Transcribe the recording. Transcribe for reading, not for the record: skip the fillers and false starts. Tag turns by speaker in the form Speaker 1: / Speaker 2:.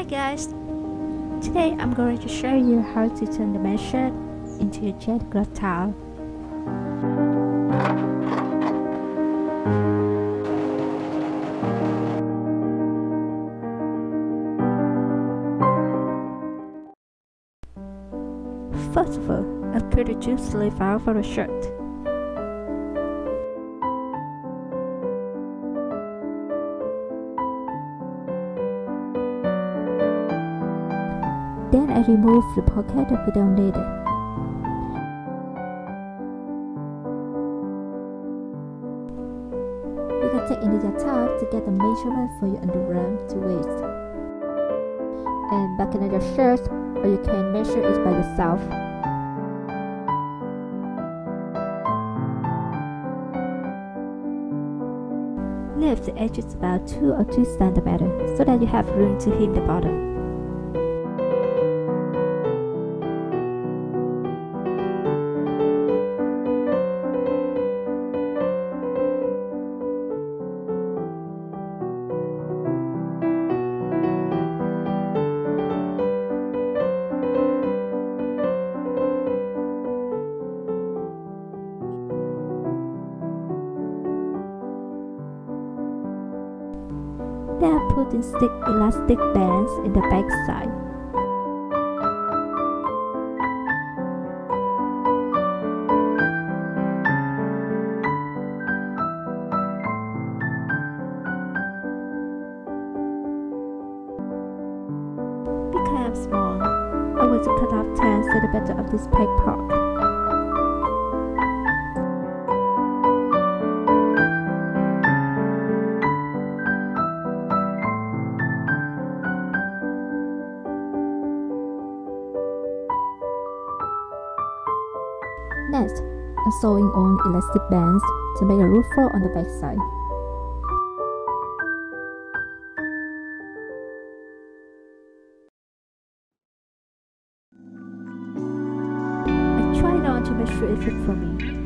Speaker 1: Hi guys! Today I'm going to show you how to turn the measure into a jet cloth towel. First of all, I'll put the two sleeves out for the shirt. Then I remove the pocket that we don't need it. You can take into your tab to get the measurement for your underarm to waist. And back in your shirt, or you can measure it by yourself. Lift the edges about 2 or 3 cm so that you have room to hit the bottom. Then I'm putting stick elastic bands in the back side. Because I'm small, I want to cut off 10 cm of this back part. Next, I'm sewing on elastic bands to make a ruffle on the back side. I try not to make sure it fits for me.